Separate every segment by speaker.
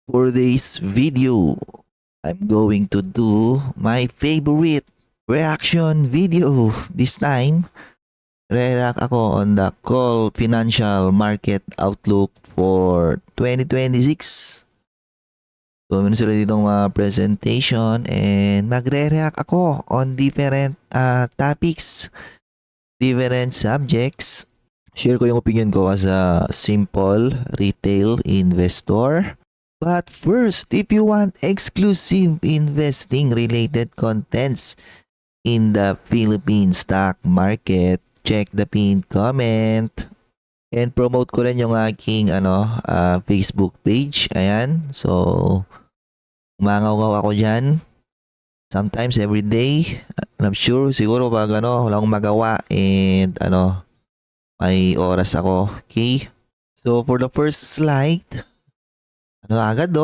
Speaker 1: For this video, I'm going to do my favorite reaction video. This time, react ako on the call financial market outlook for 2026. So, meron sila ditong mga presentation and magre-react ako on different topics, different subjects. Share ko yung opinion ko as a simple retail investor. But first, if you want exclusive investing related contents in the Philippine stock market, check the pinned comment. And promote ko rin yung aking Facebook page. Ayan. So, umangaw ako dyan. Sometimes every day. I'm sure siguro pag wala akong magawa and may oras ako. Okay? So, for the first slide, agad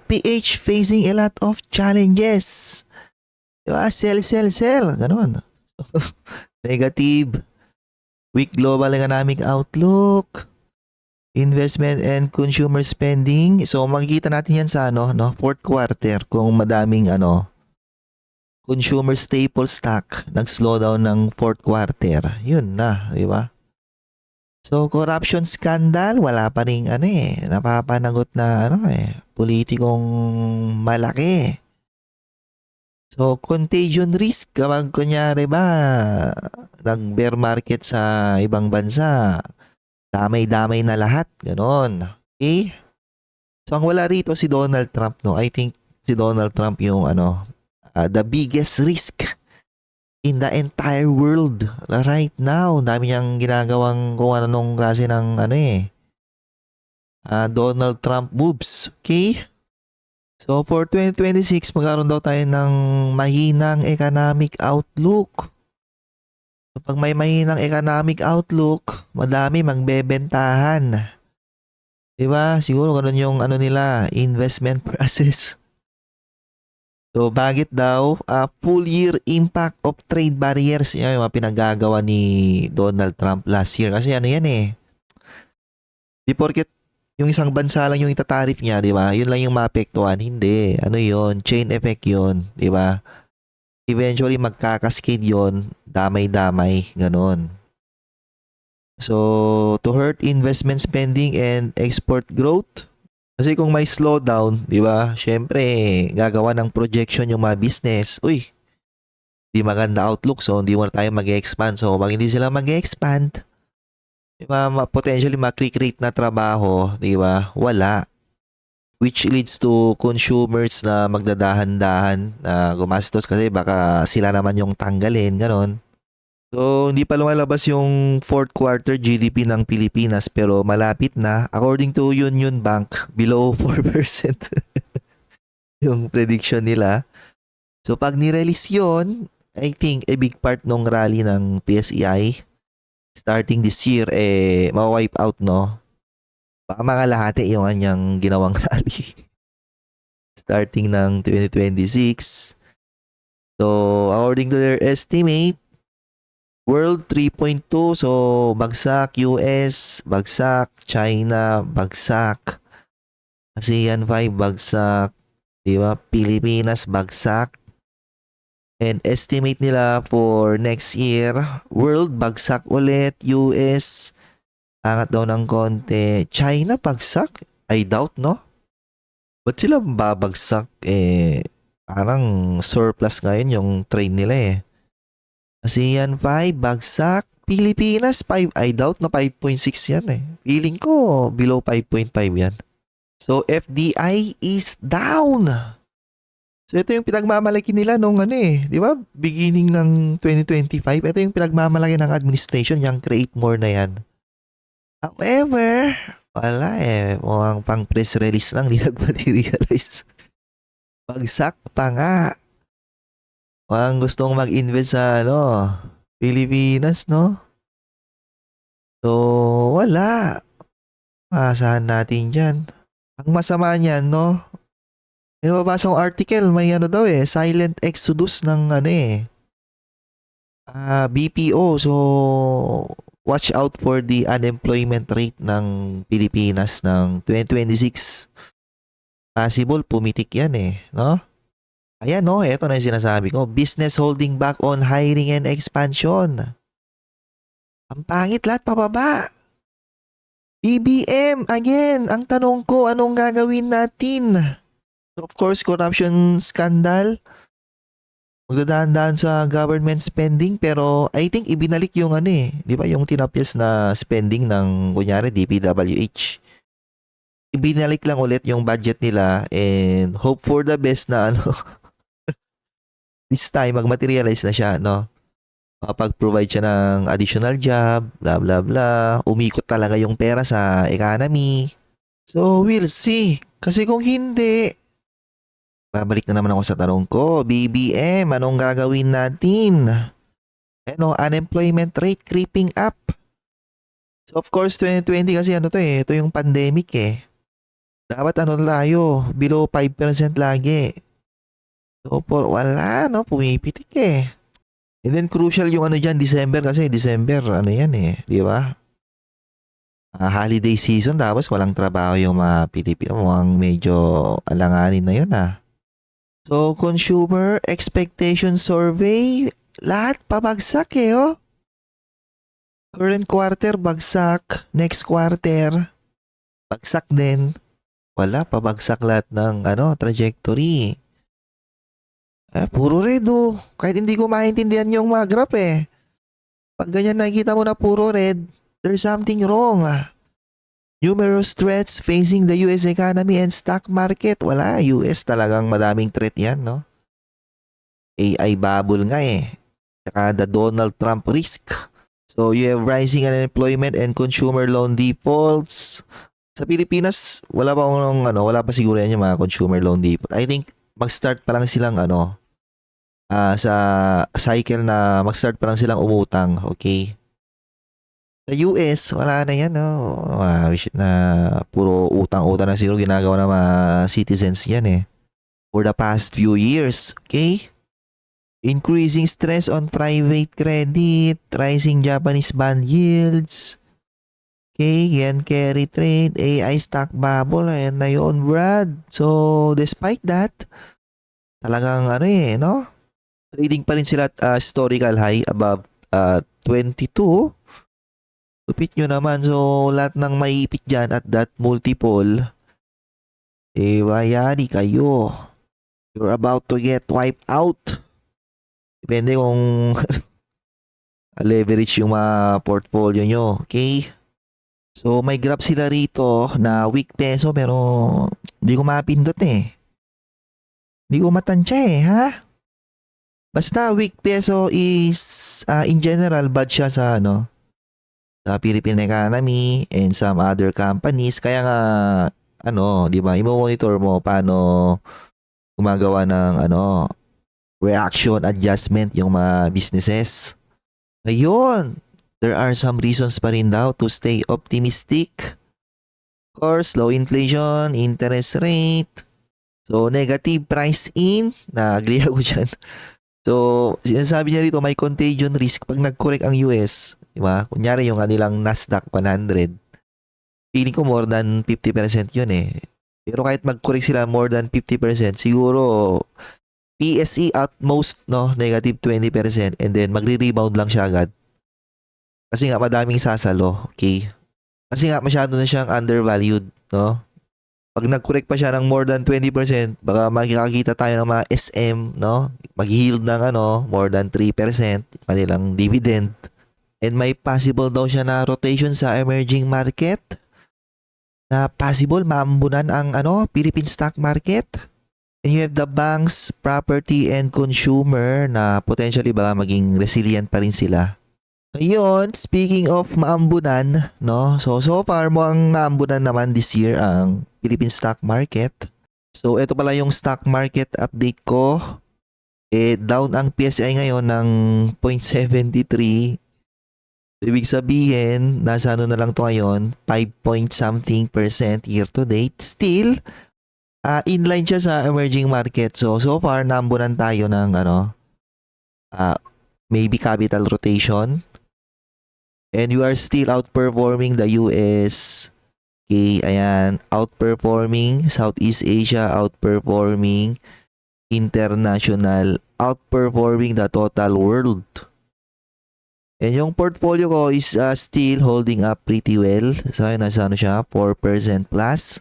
Speaker 1: PH facing a lot of challenges. Diba? Sell. Ganon. Negative. Weak global economic outlook. Investment and consumer spending. So, makikita natin yan sa fourth quarter kung madaming consumer staple stock nag-slow down ng fourth quarter. Yun na, di ba? So, corruption scandal, wala pa rin napapanagot na politikong malaki. So, contagion risk, kapag kunyari ba, nag-bear market sa ibang bansa, damay-damay na lahat, ganon. Okay? So, ang wala rito si Donald Trump, no? I think si Donald Trump yung the biggest risk in the entire world right now. Dami niyang ginagawang kung anong klase ng Donald Trump moves. Okay? So for 2026, magkaroon daw tayo ng mahinang economic outlook. So pag may mahinang economic outlook, madami magbebentahan. Diba? Siguro ganun yung nila, investment process. So, bakit daw? Full year impact of trade barriers. Yan yung mga pinagagawa ni Donald Trump last year. Kasi yan Di porket yung isang bansa lang yung itatarif niya, di ba? Yun lang yung maapektuhan. Hindi. Yun? Chain effect yun. Di ba? Eventually, magkakaskade yun. Damay-damay. Ganon. So, to hurt investment spending and export growth. Kasi kung may slowdown, di ba? Syempre, gagawa ng projection yung mga business. Uy, di maganda outlook. So, hindi mo na tayo mag-expand. So, pag hindi sila mag-expand, di ba, potentially makikreate na trabaho, di ba? Wala. Which leads to consumers na magdadahan-dahan na gumastos kasi baka sila naman yung tanggalin, ganon. So, hindi pa lumalabas yung fourth quarter GDP ng Pilipinas pero malapit na. According to Union Bank, below 4% yung prediction nila. So, pag nirelease yun, I think a big part ng rally ng PSEI starting this year, ma-wipe out, no? Baka makalahati yung kanyang ginawang rally starting ng 2026. So, according to their estimate, World 3.2, so bagsak, US, bagsak, China, bagsak, ASEAN 5, bagsak, di ba? Pilipinas, bagsak. And estimate nila for next year, World, bagsak ulit, US, angat daw ng konti, China, bagsak? I doubt, no? Ba't sila babagsak? Parang surplus ngayon yung trade nila ASEAN 5, bagsak. Pilipinas 5, I doubt na 5.6 yan Feeling ko below 5.5 yan. So FDI is down. So ito yung pinagmamalaki nila nung di ba? Beginning ng 2025, ito yung pinagmamalaki ng administration, yung create more na yan. However, wala mukhang pang press release lang, di nag-materialize. Bagsak pa nga. Ang gustong mag-invest sa Pilipinas, no? So, wala. Maasahan natin dyan. Ang masama niyan, no? May mababasa kong article, may daw silent exodus ng BPO. So, watch out for the unemployment rate ng Pilipinas ng 2026. Possible pumitik yan no? Ayan no, eto na yung sinasabi ko. Business holding back on hiring and expansion. Ang pangit lahat pababa. BBM, again, ang tanong ko, anong gagawin natin? Of course, corruption scandal. Magdadaan-daan sa government spending pero I think ibinalik yung di ba yung tinapyas na spending ng kunyari DPWH. Ibinalik lang ulit yung budget nila and hope for the best na this time magmaterialize na siya, no? Makapag-provide siya ng additional job, blah blah blah. Umikot talaga yung pera sa economy. So we'll see. Kasi kung hindi, babalik na naman ako sa tanong ko, BBM, anong gagawin natin? Unemployment rate creeping up. So of course, 2020 kasi ito yung pandemic Dapat tayo, below 5% lagi. So wala, pumipitik And then crucial yung dyan, December kasi, December, yan di ba? Holiday season, tapos walang trabaho yung mga Pilipino, mukhang medyo alanganin na yun So, consumer expectation survey, lahat pabagsak Current quarter, bagsak. Next quarter, bagsak din. Wala, pabagsak lahat ng trajectory. Puro red Kahit hindi ko maintindihan yung mga graph Pag ganyan nakikita mo na puro red, there's something wrong. Numerous threats facing the US economy and stock market. Wala, US talagang madaming threat yan, no? AI bubble nga Saka the Donald Trump risk. So you have rising unemployment and consumer loan defaults. Sa Pilipinas, wala pa siguro yan yung mga consumer loan default. I think mag-start pa lang silang sa cycle na mag-start pa lang silang umutang, okay? Sa US, wala na yan, na puro utang-utang na siguro ginagawa ng mga citizens yan for the past few years, okay? Increasing stress on private credit, rising Japanese bond yields, okay, yen carry trade, AI stock bubble, ayan na yun, Brad. So, despite that, talagang no? Trading pa rin sila at historical high above 22. Tupit nyo naman. So, lahat ng maipit dyan at that multiple, bayari kayo. You're about to get wiped out. Depende kung leverage yung mga portfolio nyo. Okay? So, may graph sila rito na weak peso pero hindi ko mapindot Hindi ko matansya ha? Basta weak peso is in general bad siya sa sa Philippine economy and some other companies. Kaya nga di ba, i-monitor mo paano gumagawa ng reaction adjustment yung mga businesses. Ngayon, there are some reasons pa rin daw to stay optimistic. Of course, low inflation, interest rate, so negative price in, na-agree ako dyan. So, sinasabi niya rito, may contagion risk pag nag-correct ang US. Diba? Kunyari yung kanilang Nasdaq 100. Feeling ko more than 50% yun Pero kahit mag-correct sila more than 50%, siguro PSE at most, negative 20%. And then, magre-rebound lang siya agad. Kasi nga, madaming sasalo. Okay? Kasi nga, masyado na siyang undervalued, no? Pag nag-correct pa siya ng more than 20%, baka makikita tayo ng mga SM, no? Mag-yield ng more than 3% kanilang dividend. And may possible daw siya na rotation sa emerging market. Na possible maambunan ang Philippine stock market. And you have the banks, property, and consumer na potentially baka maging resilient pa rin sila. Ngayon, speaking of maambunan, no? So far mo ang naambunan naman this year ang Philippine stock market. So ito pala yung stock market update ko. Down ang PSI ngayon ng 0.73. Ibig sabihin, nasa na lang to ngayon, 5 year to date. Still, inline siya sa emerging market. So far, naambunan tayo ng maybe capital rotation. And you are still outperforming the US. Okay, ayan, outperforming Southeast Asia, outperforming international, outperforming the total world. And yung portfolio ko is still holding up pretty well. So, nasa ano siya, 4% plus.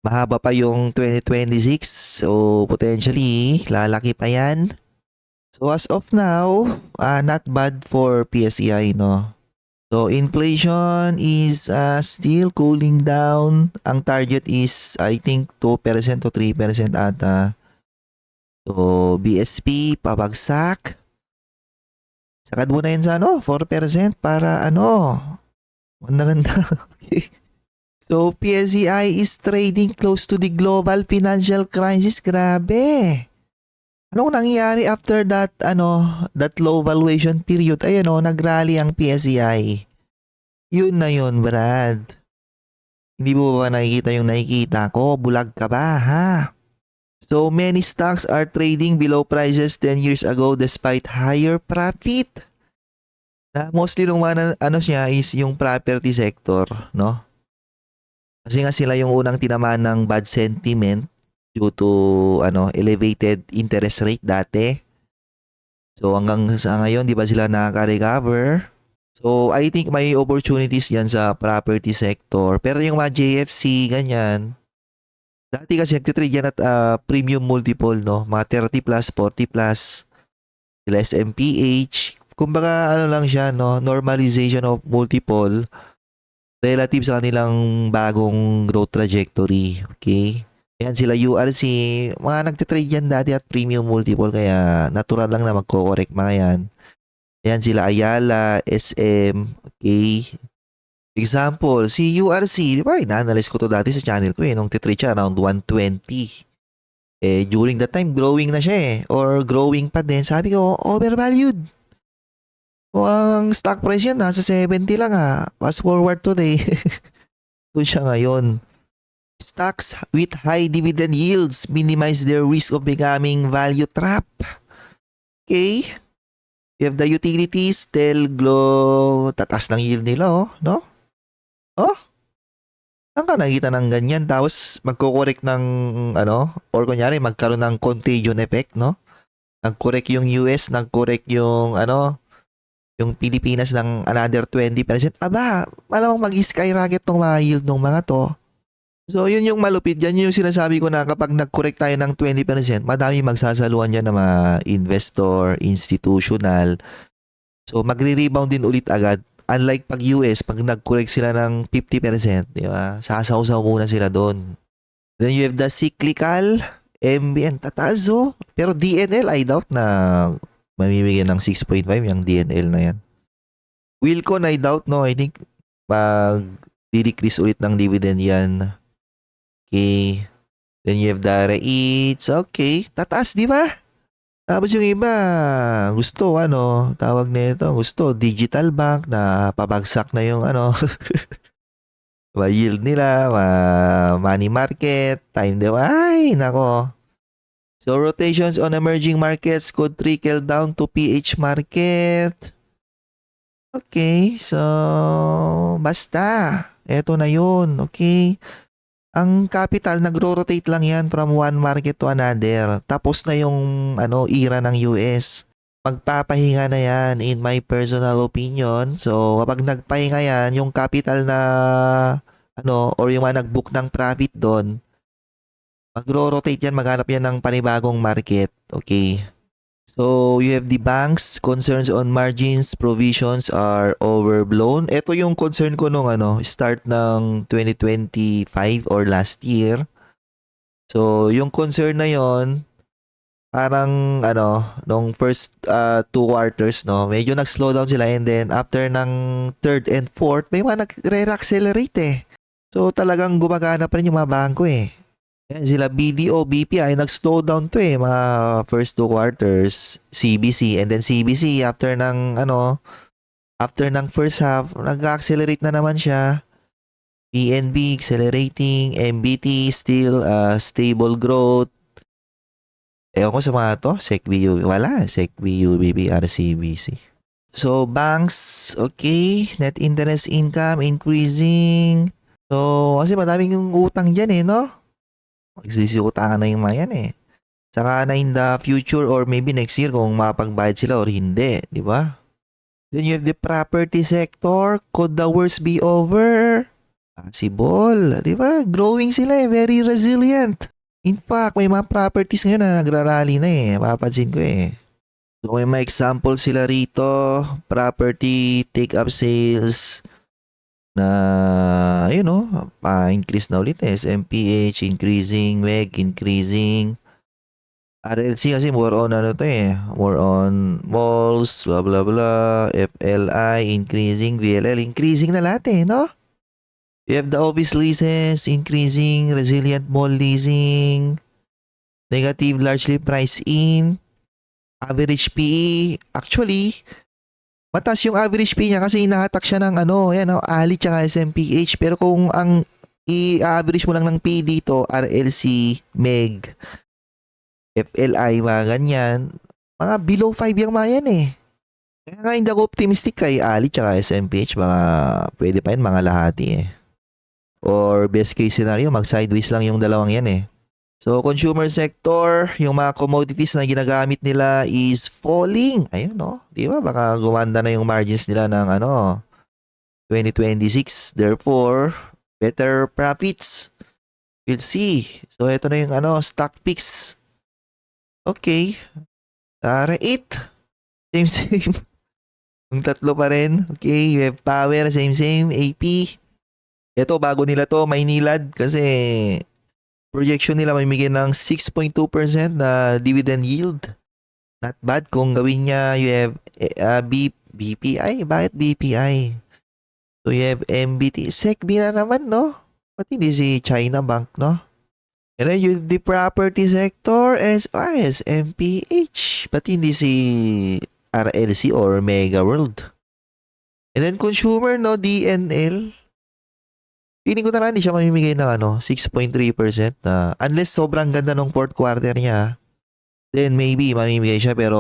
Speaker 1: Mahaba pa yung 2026. So, potentially, lalaki pa yan. So, as of now, not bad for PSEI, no? So, inflation is still cooling down. Ang target is, I think, 2% to 3% ata. So, BSP, pabagsak. Sakad mo na yun sa 4% para ganda-ganda. Okay. So, PSEI is trading close to the global financial crisis. Grabe. Anong nangyari after that, that low valuation period? Ayan nagrally ang PSEI. Yun na yun, Brad. Hindi mo ba nakikita yung nakikita ko? Bulag ka ba, ha? So, many stocks are trading below prices 10 years ago despite higher profit. Mostly nung mga siya is yung property sector, no? Kasi nga sila yung unang tinamaan ng bad sentiment due to elevated interest rate dati. So hanggang sa ngayon, di ba sila nakaka-recover? So I think may opportunities yan sa property sector. Pero yung mga JFC, ganyan. Dati kasi nagtitrade yan at premium multiple, no? Mga 30 plus, 40 plus. Sila SMPH. Kumbaga lang siya, no? Normalization of multiple relative sa kanilang bagong growth trajectory. Okay? Yan sila URC. Mga nagtitrade yan dati at premium multiple kaya natural lang na magko-correct mga yan. Yan sila Ayala, SM. Okay? Example, si URC, di ba? Na-analyze ko to dati sa channel ko nung titrade siya around 120. During that time, growing na siya or growing pa din. Sabi ko, overvalued. Ang stock price yan, nasa 70 lang Fast forward today. Doon siya ngayon. Stocks with high dividend yields minimize their risk of becoming value trap. Okay? You have the utilities, Telglo, tatas ng yield nila, no? Saan ka nakita ng ganyan? Tapos magko-correct ng, or kunyari magkaroon ng contagion effect, no? Nag-correct yung US, nag-correct yung, yung Pilipinas ng another 20%, aba, malamang mag-skyrocket tong mga yield ng mga to. So, yun yung malupit. Yan yung sinasabi ko na kapag nag-correct tayo ng 20%, madami magsasaluhan dyan ng mga investor, institutional. So, magre-rebound din ulit agad. Unlike pag US, pag nag-correct sila ng 50%, di ba? Sasaw-saw muna sila doon. Then you have the cyclical, ambient, tatazo. Pero DNL, I doubt na mamimigyan ng 6.5 yung DNL na yan. Wilcon, I doubt, no? I think pag di-decrease ulit ng dividend yan. Okay. Then you have the REITs. Okay. Tataas, di ba? Tapos yung iba, gusto, tawag nito, gusto, digital bank na pabagsak na yung, yield nila, money market, time, di ba? Ay, nako. So, rotations on emerging markets could trickle down to PH market. Okay, so, basta. Eto na yun, okay? Ang capital, nagro-rotate lang yan from one market to another. Tapos na yung, era ng US. Magpapahinga na yan, in my personal opinion. So, kapag nagpahinga yan, yung capital na, or yung mga nag-book ng profit doon, magro-rotate yan, maghanap yan ng panibagong market. Okay. So, you have the banks, concerns on margins, provisions are overblown. Ito yung concern ko nung start ng 2025 or last year. So, yung concern na yon parang nung first 2 quarters, no, medyo nag-slow down sila and then after ng third and fourth, may mga nag-re-accelerate So, talagang gumagana pa rin yung mga bangko Yan sila BDO, BPI, nag-slow down to mga first 2 quarters, CBC, and then CBC after ng first half, nag-accelerate na naman siya. PNB accelerating, MBT still stable growth. Ewan ko sa mga to, SECBU, wala, SECBU, BPR, CBC. So banks, okay, net interest income increasing. So, kasi madaming yung utang dyan eh, no? Magsisiutangan na yung mga yan eh. Saka na in the future or maybe next year kung mapagbayad sila or hindi, di ba? Then you have the property sector. Could the worst be over? Possible, di ba? Growing sila eh, very resilient. In fact, may mga properties ngayon na nagrarally na eh. Mapapansin ko eh. So may mga example sila rito. Property take-up sales na, increase na ulit eh. SMPH increasing, WEG increasing. RLC kasi more on ano to eh. More on malls, blah blah blah. FLI increasing, VLL increasing na lahat eh, no? You have the office leases increasing, resilient mall leasing, negative largely priced in, average PE. Actually, mataas yung average PE niya kasi inahatak siya ng Ali tsaka SMPH. Pero kung ang i-average mo lang ng PE dito, RLC, MEG, FLI, mga ganyan, mga below 5 yung mga yan eh. Kaya nga hindi ako optimistic kay Ali tsaka SMPH, mga pwede pa yan, mga lahati eh. Or best case scenario, mag-sideways lang yung dalawang yan eh. So, consumer sector, yung mga commodities na ginagamit nila is falling. Ayun, no? Di ba? Baka gumanda na yung margins nila ng 2026. Therefore, better profits. We'll see. So, ito na yung stock picks. Okay. Tara, 8. Same. Yung tatlo pa rin. Okay, you have power, same. AP. Ito, bago nila to, Maynilad, kasi projection nila may bigay ng 6.2% na dividend yield. Not bad kung gawin niya. You have BPI. Bakit BPI? So you have MBT. SECB na naman, no? Ba't hindi si China Bank, no? And then you have the property sector as MPH. Ba't hindi si RLC or Mega World? And then consumer, no? DNL. Feeling ko na lang hindi siya mamimigay ng 6.3% na unless sobrang ganda ng fourth quarter niya, then maybe mamimigay siya, pero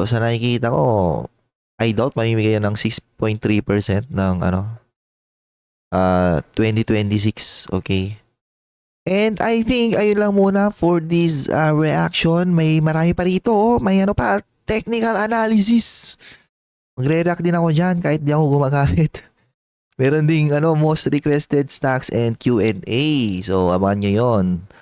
Speaker 1: sa nakikita ko, I doubt mamimigay ng 6.3% ng 2026. Okay. And I think ayun lang muna for this reaction. May marami pa rito. May pa, technical analysis. Magre-react din ako dyan kahit di ako gumagamit. Meron ding most requested stocks and Q&A. So, abangan nyo yon.